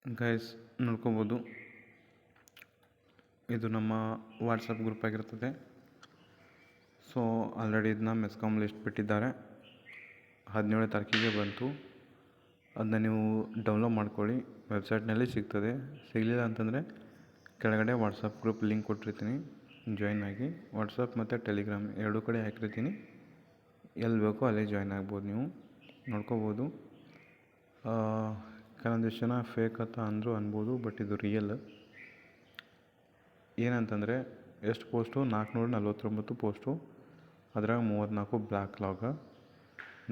Guys ನೋಡ್ಕೋಬೋದು, ಇದು ನಮ್ಮ ವಾಟ್ಸಪ್ ಗ್ರೂಪ್ ಆಗಿರ್ತದೆ. ಸೊ ಆಲ್ರೆಡಿ ಇದನ್ನ ಮೆಸ್ಕಾಮ್ ಲಿಸ್ಟ್ ಬಿಟ್ಟಿದ್ದಾರೆ. 17ನೇ ತಾರೀಕಿಗೆ ಬಂತು. ಅದನ್ನ ನೀವು ಡೌನ್ಲೋಡ್ ಮಾಡ್ಕೊಳ್ಳಿ, ವೆಬ್ಸೈಟ್ನಲ್ಲಿ ಸಿಗ್ತದೆ. ಸಿಗಲಿಲ್ಲ ಅಂತಂದರೆ ಕೆಳಗಡೆ ವಾಟ್ಸಪ್ ಗ್ರೂಪ್ ಲಿಂಕ್ ಕೊಟ್ಟಿರ್ತೀನಿ, ಜಾಯ್ನ್ ಆಗಿ. ವಾಟ್ಸಪ್ ಮತ್ತು ಟೆಲಿಗ್ರಾಮ್ ಎರಡೂ ಕಡೆ ಹಾಕಿರ್ತೀನಿ, ಎಲ್ಲಿ ಬೇಕೋ ಅಲ್ಲೇ ಜಾಯ್ನ್ ಆಗ್ಬೋದು. ನೀವು ನೋಡ್ಕೋಬೋದು. ಕೆಲವೊಂದಿಷ್ಟು ಜನ ಫೇಕ್ ಅಂತ ಅಂದರೂ ಅನ್ಬೋದು, ಬಟ್ ಇದು ರಿಯಲ್. ಏನಂತಂದರೆ ಎಷ್ಟು ಪೋಸ್ಟು, 449 ಪೋಸ್ಟು, ಅದ್ರಾಗ 34 ಬ್ಲ್ಯಾಕ್ ಲಾಗ.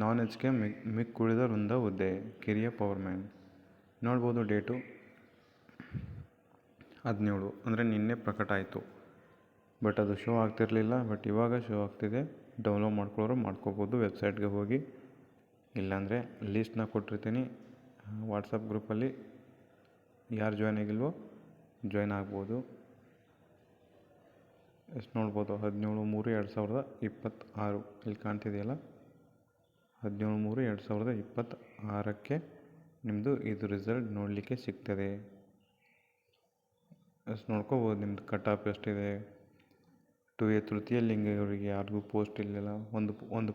ನಾನ್ ಎಚ್.ಕೆ ಮಿಕ್ಕುಳಿದ ವೃಂದ ಹುದ್ದೆ, ಕಿರಿಯ ಪವರ್ಮ್ಯಾನ್. ನೋಡ್ಬೋದು ಡೇಟು 17, ಅಂದರೆ ನಿನ್ನೆ ಪ್ರಕಟ ಆಯಿತು. ಬಟ್ ಅದು ಶೋ ಆಗ್ತಿರಲಿಲ್ಲ, ಬಟ್ ಇವಾಗ ಶೋ ಆಗ್ತಿದೆ. ಡೌನ್ಲೋಡ್ ಮಾಡ್ಕೊಳ್ಳೋರು ಮಾಡ್ಕೋಬೋದು ವೆಬ್ಸೈಟ್ಗೆ ಹೋಗಿ. ಇಲ್ಲಾಂದರೆ ಲೀಸ್ಟ್ನ ಕೊಟ್ಟಿರ್ತೀನಿ ವಾಟ್ಸಪ್ ಗ್ರೂಪಲ್ಲಿ, ಯಾರು ಜಾಯ್ನ್ ಆಗಿಲ್ವೋ ಜಾಯ್ನ್ ಆಗ್ಬೋದು. ಎಷ್ಟು ನೋಡ್ಬೋದು, 17/3/2026 ಇಲ್ಲಿ ಕಾಣ್ತಿದೆಯಲ್ಲ, 17/3/2026ಕ್ಕೆ ನಿಮ್ಮದು ಇದು ರಿಸಲ್ಟ್ ನೋಡಲಿಕ್ಕೆ ಸಿಗ್ತದೆ. ಎಷ್ಟು ನೋಡ್ಕೋಬೋದು, ನಿಮ್ಮದು ಕಟ್ ಆಫ್ ಎಷ್ಟಿದೆ. 2A ತೃತೀಯ ಲಿಂಗಿಯವರಿಗೆ ಯಾರಿಗೂ ಪೋಸ್ಟ್ ಇರಲಿಲ್ಲ, ಒಂದು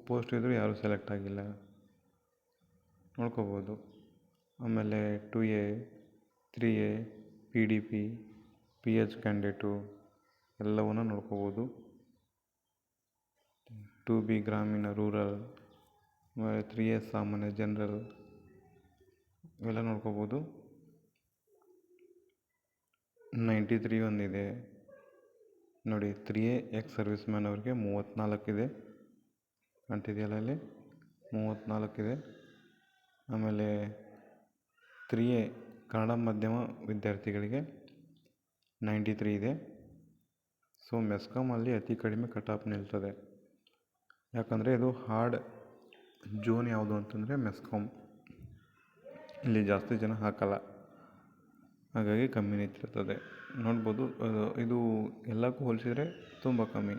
ಪೋಸ್ಟ್ ಇದ್ದರೂ ಯಾರೂ ಸೆಲೆಕ್ಟ್ ಆಗಿಲ್ಲ, ನೋಡ್ಕೋಬೋದು. ಆಮೇಲೆ 2A 3A PDP PH candidate ಎಲ್ಲವನ್ನೂ ನೋಡ್ಕೋಬೋದು. 2B ಗ್ರಾಮೀಣ ರೂರಲ್, ಆಮೇಲೆ 3A ಸಾಮಾನ್ಯ ಜನರಲ್ ಇವೆಲ್ಲ ನೋಡ್ಕೋಬೋದು. 93 ಒಂದಿದೆ ನೋಡಿ. 3A ಎಕ್ಸ್ ಸರ್ವಿಸ್ ಮ್ಯಾನ್ ಅವ್ರಿಗೆ 34 ಇದೆ, ಕಾಣ್ತಿದೆಯಲ್ಲ ಅಲ್ಲಿ 34 ಇದೆ. ಆಮೇಲೆ 3A ಕನ್ನಡ ಮಾಧ್ಯಮ ವಿದ್ಯಾರ್ಥಿಗಳಿಗೆ 93 ಇದೆ. ಸೊ ಮೆಸ್ಕಾಮಲ್ಲಿ ಅತಿ ಕಡಿಮೆ ಕಟ್ ಆಫ್ ನಿಲ್ತದೆ. ಯಾಕಂದರೆ ಇದು ಹಾರ್ಡ್ ಜೋನ್ ಯಾವುದು ಅಂತಂದರೆ ಮೆಸ್ಕಾಮ್, ಇಲ್ಲಿ ಜಾಸ್ತಿ ಜನ ಹಾಕಲ್ಲ, ಹಾಗಾಗಿ ಕಮ್ಮಿ ನಿಂತಿರ್ತದೆ. ನೋಡ್ಬೋದು, ಇದು ಎಲ್ಲಕ್ಕೂ ಹೋಲಿಸಿದರೆ ತುಂಬ ಕಮ್ಮಿ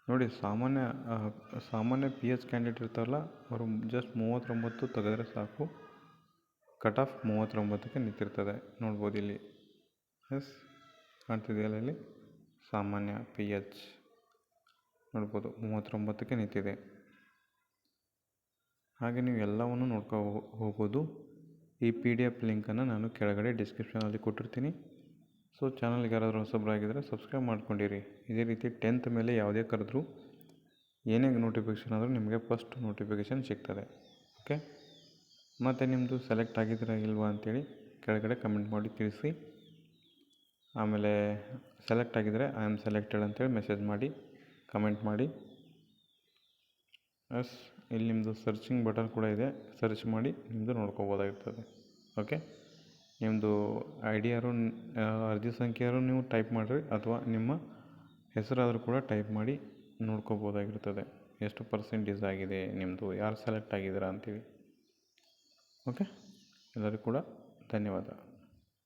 ನೋಡಿ. ಸಾಮಾನ್ಯ PH ಕ್ಯಾಂಡಿಡೇಟ್ ಇರ್ತಾರಲ್ಲ, ಅವರು ಜಸ್ಟ್ 39 ತೆಗೆದ್ರೆ ಸಾಕು, ಕಟ್ ಆಫ್ 39ಕ್ಕೆ ನಿಂತಿರ್ತದೆ. ನೋಡ್ಬೋದು ಇಲ್ಲಿ, ಎಸ್ ಕಾಣ್ತಿದೆಯಲ್ಲ ಇಲ್ಲಿ, ಸಾಮಾನ್ಯ PH ನೋಡ್ಬೋದು 39ಕ್ಕೆ ನಿಂತಿದೆ. ಹಾಗೆ ನೀವು ಎಲ್ಲವನ್ನು ಹೋಗ್ಬೋದು. ಈ PDF ಲಿಂಕನ್ನು ನಾನು ಕೆಳಗಡೆ ಡಿಸ್ಕ್ರಿಪ್ಷನಲ್ಲಿ ಕೊಟ್ಟಿರ್ತೀನಿ. ಸೊ ಚಾನಲ್ಗೆ ಯಾರಾದರೂ ಹೊಸಬರಾಗಿದ್ದರೆ ಸಬ್ಸ್ಕ್ರೈಬ್ ಮಾಡ್ಕೊಂಡಿರಿ. ಇದೇ ರೀತಿ 10th ಮೇಲೆ ಯಾವುದೇ ಕರೆದ್ರೂ ಏನೇ ನೋಟಿಫಿಕೇಷನ್ ಆದರೂ ನಿಮಗೆ ಫಸ್ಟ್ ನೋಟಿಫಿಕೇಷನ್ ಸಿಗ್ತದೆ. ಓಕೆ, ಮತ್ತು ನಿಮ್ಮದು ಸೆಲೆಕ್ಟ್ ಆಗಿದ್ದೀರಾ ಇಲ್ವಾ ಅಂತೇಳಿ ಕೆಳಗಡೆ ಕಮೆಂಟ್ ಮಾಡಿ ತಿಳಿಸಿ. ಆಮೇಲೆ ಸೆಲೆಕ್ಟ್ ಆಗಿದ್ದರೆ ಐ ಆಮ್ ಸೆಲೆಕ್ಟೆಡ್ ಅಂತೇಳಿ ಮೆಸೇಜ್ ಮಾಡಿ, ಕಮೆಂಟ್ ಮಾಡಿ. ಎಸ್, ಇಲ್ಲಿ ನಿಮ್ಮದು ಸರ್ಚಿಂಗ್ ಬಟನ್ ಕೂಡ ಇದೆ, ಸರ್ಚ್ ಮಾಡಿ ನಿಮ್ಮದು ನೋಡ್ಕೋಬೋದಾಗಿರ್ತದೆ. ಓಕೆ, ನಿಮ್ಮದು ID ಯಾರು, ಅರ್ಜಿ ಸಂಖ್ಯೆ ಯಾರು ನೀವು ಟೈಪ್ ಮಾಡಿರಿ, ಅಥವಾ ನಿಮ್ಮ ಹೆಸರಾದರೂ ಕೂಡ ಟೈಪ್ ಮಾಡಿ ನೋಡ್ಕೋಬೋದಾಗಿರ್ತದೆ. ಎಷ್ಟು ಪರ್ಸೆಂಟೇಜ್ ಆಗಿದೆ ನಿಮ್ಮದು, ಯಾರು ಸೆಲೆಕ್ಟ್ ಆಗಿದ್ದೀರಾ ಅಂತೀವಿ. ಓಕೆ, ಎಲ್ಲರಿಗೂ ಕೂಡ ಧನ್ಯವಾದ.